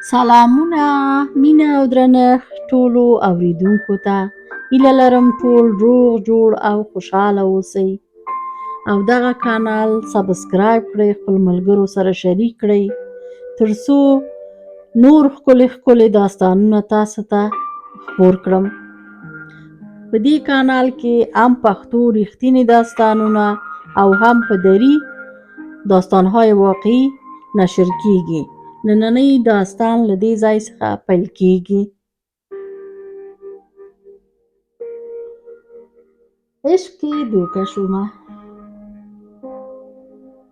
سلامونه، مینه او درنښت ټولو اوریدونکو ته. هیله لرم ټول روغ جوړ او خوشحاله اوسئ او دغه کانال سبسکرایب کړئ، خپل ملګرو سره شریک کړئ ترڅو نور ښکلي داستانونه تاسو ته خپور کړم. په دې کانال کې هم پښتو ریښتیني داستانونه او هم په دری داستانهای واقعي نشر کیږي. نننی داستان له دې ځای څخه پیل کیږي. عشق کې دوکه شومه.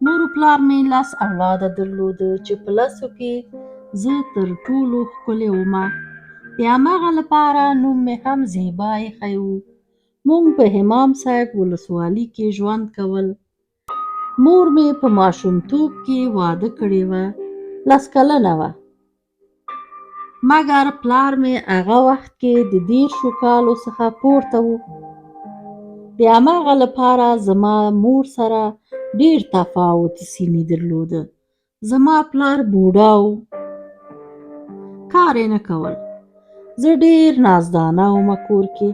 مور و پلار مې 10 اولاده درلوده چې په 10 کې زه تر ټولو ښکلې ومه. د همغه لپاره نوم مې هم زیبا ایښی و. موږ په امام صاحب ولسوالۍ کې ژوند کول. مور مې په ماشومتوب کې واده کړې وه، 10 کلنه وه، مګر پلار مې هغه وخت کې د 10 کالو څخه پورته و. د همغه لپاره زما مور سره ډېر تفاوت سني درلوده. زما پلار بوډا و، کار یې نه کول. زه ډېر نازدانه ومه کور کې.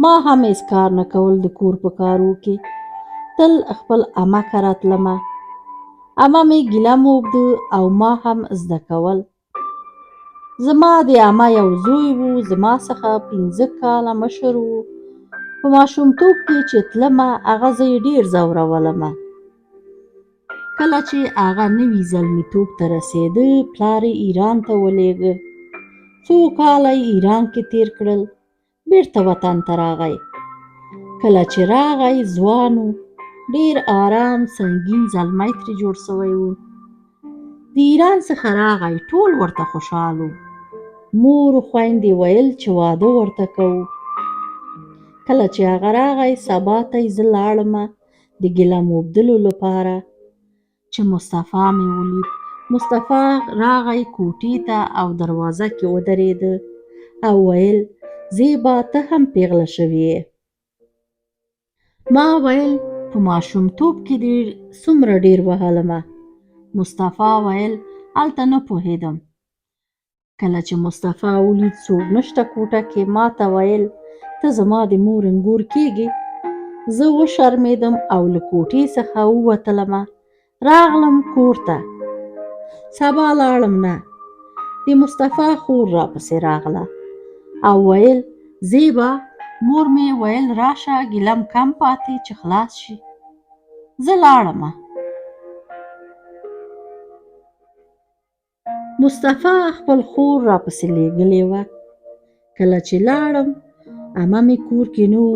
ما هم هېڅ کار نه کول د کور په کارو کې. تل خپل عمه کره تلمه. عمه مې ګیله موږده او ما هم زده کول. زما د عمه یو زوی و، زما څخه 15 کاله مشر و. په ماشومتوب کې چې تلمه هغه زه یې ډېر ځورولمه. کله چې هغه نوي زلمیتوب ته رسېده پلار یې ایران ته ولېږه. 2 کاله یې ایران کې تېر کړل. بېرته وطن ته راغی. کله چې راغی ځوان و، ډېر ارام سنګین زلمی ترې جوړ سوی و. د ایران څخه راغی، ټول ورته خوشحال و. مور و خویندې ویل چې واده ورته کوو. کله چې هغه راغی سبا ته یې زه لاړمه د ګیله موبدلو لپاره چې مصطفی مې ولید. مصطفی راغی کوټې ته او دروازه کې ودرېده او ویل زیبا ته هم پیغله شوې یې. ما ویل په ماشومتوب کې دې څومره ډېر وهلمه. مصطفی ویل هلته نه پوهېدم. کله چې مصطفی ولید څوک نشته کوټه کې ما ته ویل ته زما د مور انګور کېږې. زه وشرمېدم او له کوټې څخه ووتلمه. راغلم کور ته. سبا لاړم نه. د مصطفی خور راپسې راغله او ویل زیبا مور مې ویل راشه ګیلم کم پاتې چې خلاص شي. زه لاړمه. مصطفی خپل خور راپسې لېږلې وه. کله چې لاړم عمه مې کور کې نه و.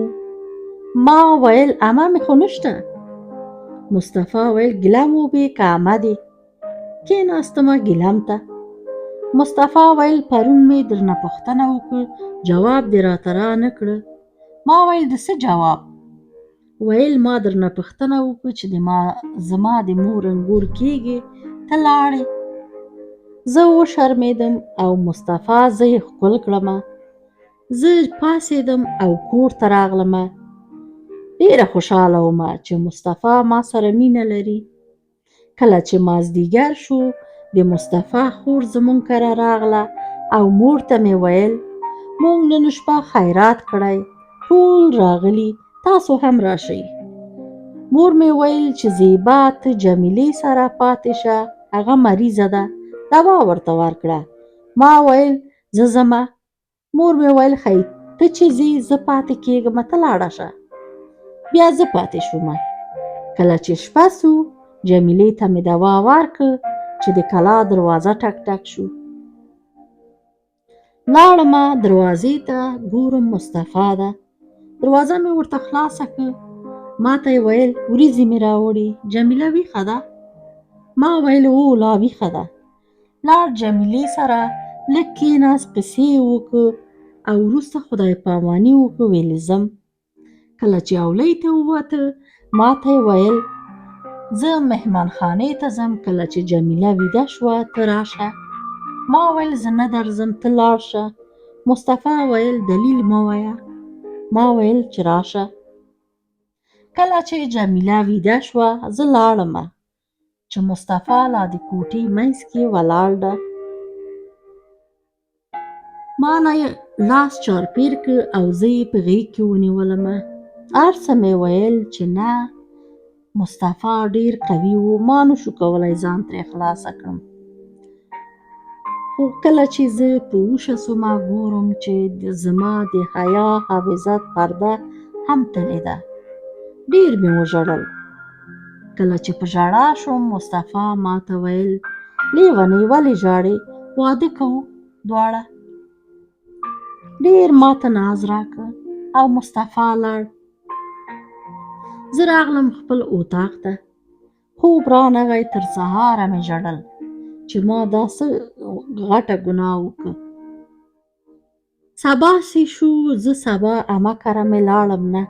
ما ویل عمه مې خو نشته. مصطفی ویل ګیلم وبې که عمه دې. کېناستمه ګیلم ته. مصطفی ویل پرون مې درنه پوښتنه وکړه جواب دې راته را نه کړه. ما ویل د څه جواب؟ ویل ما درنه پوښتنه وکړه چې زما د مور انګور کېږي ته لاړې. زه وشرمېدم او مصطفی زه یې ښکل کړمه. زه پاڅېدم او کور ته راغلمه. ډېره خوشحاله ومه چې مصطفی ما سره مینه لري. کله چې مازدیګر شو د مصطفی خور زموږ کره راغله او مور ته مې ویل موږ نن شپه خیرات کړی، ټول راغلي، تاسو هم راشئ. مور مې ویل چې زیبا ته جمیلې سره پاتې شه، هغه مریضه ده، دوا ورته ورکړه. ما ویل زه ځمه. مور مې ویل ښی ته چې ځې زه پاتې کېږم، ته لاړه شه. بیا زه پاتې شومه. کله چې شپه سو جمیلې ته مې دوا ورکړه چې د کلا دروازه ټک ټک شو. لاړمه دروازې ته، ګورم مصطفی ده. دروازه مې ورته خلاصه کړه. ما ته یې ویل وریځې مې راوړې، جمیله ویښه ده؟ ما ویل او لا ویښه ده. لاړ جمیلې سره لږ کېناست، قصې یې وکړه او وروسته خدای پاماني وکړه. ویل ځم. کله چې اولۍ ته ووته ما ته یې ویل زه مهمان خانې ته ځم، کله چې جمیله ویده شوه ته راشه. ما ویل زه نه درځم، ته لاړ شه. مصطفی ویل دلیل مه وایه. ما ویل چې راشه. کله چې جمیله ویده شوه زه لاړمه چې مصطفی لا د کوټې منځ کې ولاړ ده. ما نه لاس چارپیر که او زه یې په غېږ کې ونیولمه. هر څه مې ویل چې نه، مصطفی ډېر قوي و، ما نشو کولی ځان ترې خلاصه کړم. خو کله چې زه په ویښه سومه ګورم چې زما د حیا حافظت پرده هم تلې ده. ډېر مې وژړل. کله چې په ژړا شوم مصطفی ماته ویل لیونۍ ولې ژاړې، واده کوو دواړه. ډېر ماته ناز راکړ او مصطفی لاړ. زه راغلم خپل اطاق ته. خوب رانغی، تر سهاره مې ژړل چې ما دا څه غټه ګناه وکړه. سبا سې شو، زه سبا عمه کره مې لاړم نه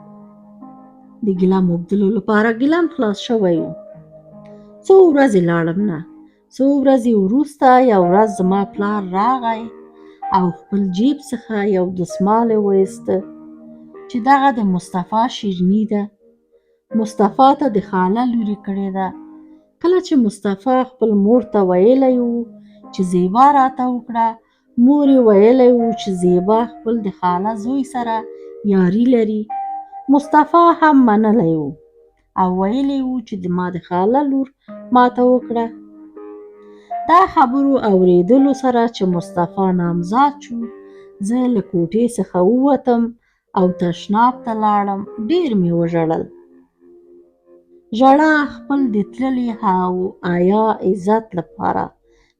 د ګیلم اوبدلو لپاره. ګیلم خلاص شوی و. څو ورځې لاړم نه. څو ورځې وروسته یو ورځ زما پلار راغی او خپل جیب څخه یو دسمال یې وایسته چې دغه د مصطفی شیریني ده. مصطفی ته د خاله لورې کړې ده. کله چې مصطفی خپل مور ته ویلی و چې زیبا راته وکړه، مور یې ویلی و چې زیبا خپل د خاله زوی سره یاري لري. مصطفی هم منلی و او ویلی و چې ما د خاله لور ماته وکړه. دا خبرو اورېدلو سره چې مصطفی نامزاد شو، زه له کوټې څخه ووتم او تشناب ته لاړم. ډېر مې وژړل. ژړا خپل د تللي حیا عزت لپاره،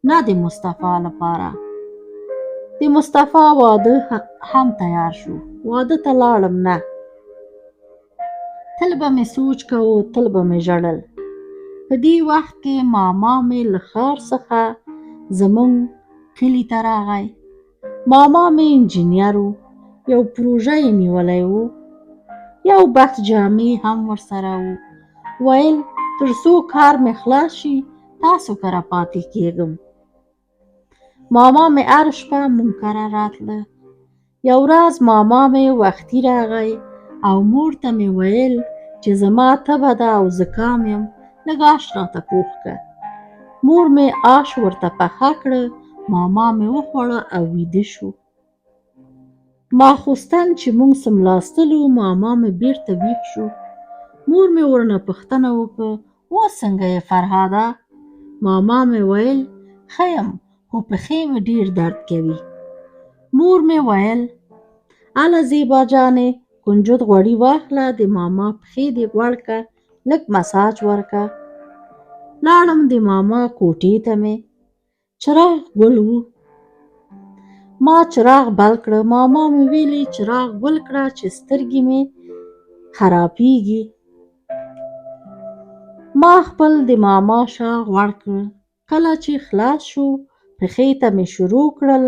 نه د مصطفی لپاره. د مصطفی واده هم تیار شو. واده ته لاړم نه. تل به مې سوچ کوو، تل به مې ژړل. په دې وخت کې ماما مې له ښار څخه زموږ کلي ته راغی. ماما مې انجینر و. یو پروژه یې نیولی و. یو بخت جامې هم ورسره و. ویل تر څو کار مې خلاص شي تاسو کره پاتې کېږم. ماما مې هر شپه موږ کره راتله. یو ورځ ماما مې وختي راغی او مور ته مې ویل چې زما تبه ده او زکام یم، لږ آش راته پوخ کړه. مور مې آش ورته پخه کړه. ماما مې وخوړه او ویده شو. ماخوستن چې موږ څملاستلو، ماما مې بیرته ویښ شو. مور مې ورنه پوښتنه وکړه اوس څنګه یې فرهاده؟ ماما مې ویل ښه یم، خو پښې مې ډېر درد کوي. مور مې ویل اله زیبا جانې کنجد غوړي واخله، د ماما پښې دې غوړ کړه، لږ مساج ورکړه. لاړم د ماما کوټې ته. مې چراغ ګل و. ما چراغ بل کړه. ماما مې ویلي چراغ ګل کړه چې سترګې مې خرابېږي. ما خپل د ماما شا غوړ کړ. کله چې خلاص شو پښې ته مې شروع کړل.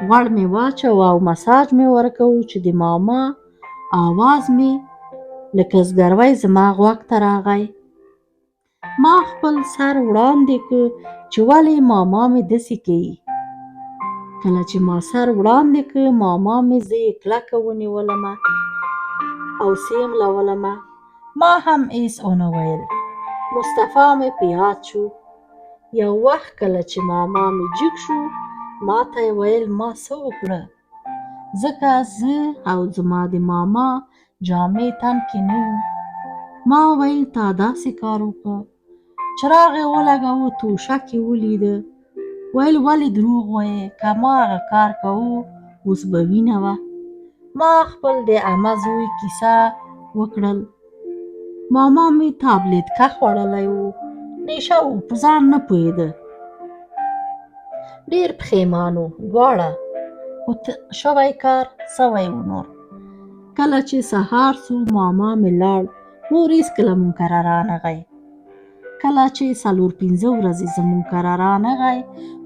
غوړ مې واچاوه او مساج مې ورکوه چې د ماما آواز مې لکه زګروی زما غوږ ته راغی. ما خپل سر وړاندې کړ چې ولې ماما مې داسې کوي. کله چې ما سر وړاندې کړ ماما مې زه یې کلکه ونیولمه او سیملولمه. ما هم هېڅ ونه ویل. مصطفی مې په یاد شو. یو وخت کله چې ماما مې جګ شو ما ته یې ویل ما څه وکړه، ځکه زه او زما د ماما جامې تن کې نه وو. ما ویل تا داسې کار وکړه. چراغ یې ولګاوه، توشک یې ولیده. ویل ولې دروغ وایې، که ما هغه کار کوو اوس به وینه وه. ما خپل د عمه زوی کیسه وکړل. ماما مې تابلیتکه خوړلی و، نیشه و، په ځان نه پوهېده. ډېر پښېمان و دواړه، خو شوی کار سوی و. نور کله چې سهار سو ماما مې لاړ. نور هېڅکله موږ کره رانغی. کله چې 4-5 ورځې زموږ کره رانغی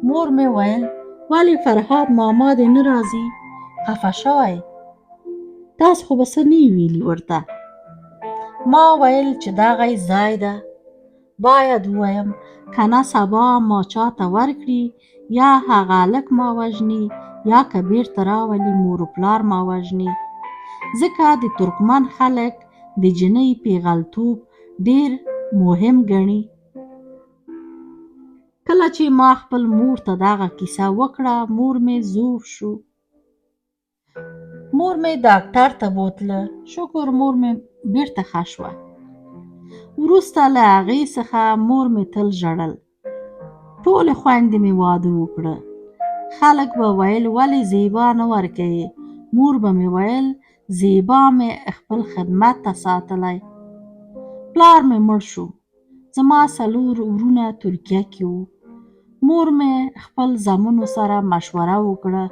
مور مې ویل ولې فرهاد ماما دې نه راځي، خفه شوی، تاسو خو به څه نه ویلي ورته. ما ویل چې دغه یې ځای ده، باید ووایم، که نه سبا ما چاته ورکړي یا هغه هلک ما وژني یا که بیرته راولي مور و پلار ما وژني. ځکه د ترکمن خلک د جنۍ پیغلتوب ډېر مهم ګڼي. کله چې ما خپل مور ته دغه کیسه وکړه، مور مې زوړ شو. مور مې ډاکټر ته بوتله. شکر مور مې بیرته ښه شوه. وروسته له هغې څخه مور مې تل ژړل. ټولې خویندې مې واده وکړه. خلک به ویل ولې زیبا نه ورکوې؟ مور به مې ویل زیبا مې خپل خدمت ته ساتلی. پلار مې مړ شو. زما 4 ورونه ترکیه کې وو. مور مې خپل زامنو سره مشوره وکړه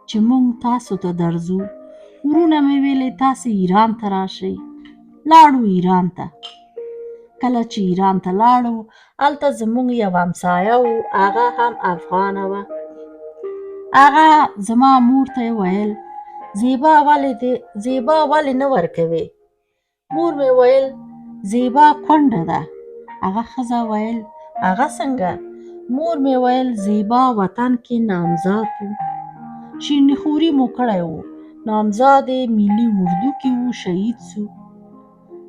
چې موږ تاسو ته درځو. ورونه مې ویلې تاسې ایران ته راشئ. لاړو ایران ته. کله چې ایران ته لاړو، هلته زموږ یو همسایه و، هغه هم افغانه وه. هغه زما مور ته ویل زیبا ولې نه ورکوې؟ مور مې ویل زیبا کونډه ده. هغه ښځه ویل هغه څنګه؟ مور مې ویل زیبا وطن کې نامزاد و. شیریني خوري مو کړی و. نامزاد یې ملي اردو کې و، شهید سو.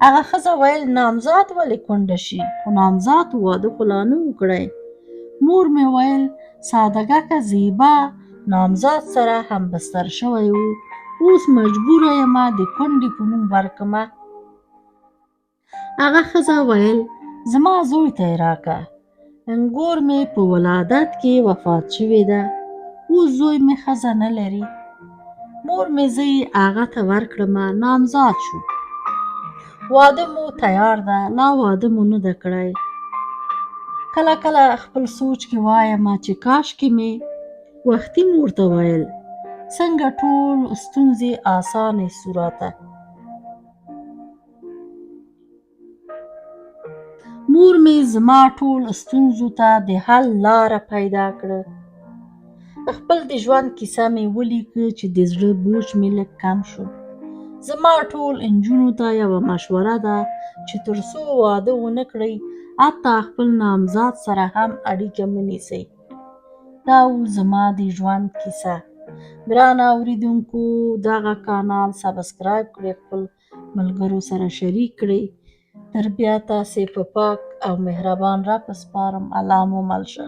هغه ښځه ویل نامزاد ولې کونډه شي؟ خو نامزاد واده خو لا نه و کړی. مور مې ویل سادهګکه زیبا نامزاد سره هم بستر شوی و. اوس مجبوره یمه د کونډې په نوم ورکمه. هغه ښځه ویل زما زوی ته یې راکه. انګور مې په ولادت کې وفات شوې ده. اوس زوی مې ښځه نه لري. مور مې زه یې هغه ته ورکړمه. نامزاد شو. واده مو تیار ده. لا واده مو نه ده کړی. کله کله خپل سوچ کې وایمه چې کاشکې مې وختي مور ته ویل څنګه ټول ستونزې اسانې سو راته. مور مې زما ټول ستونزو ته د حل لاره پیدا کړه. خپل د ژوند کیسه مې ولیکه چې د زړه بوج مې لږ کم شو. زما ټول نجونو ته یوه مشوره ده چې تر څو واده ونه کړئ، حتی خپل نامزاد سره هم اړیکه مه نیسئ. دا و زما د ژوند کیسه. ګرانه اوریدونکو، دغه کانال سبسکرایب کړئ، خپل ملګرو سره شریک کړئ. تر بیا تاسې په پاک او مهربان رب سپارم. الله مو مل شه.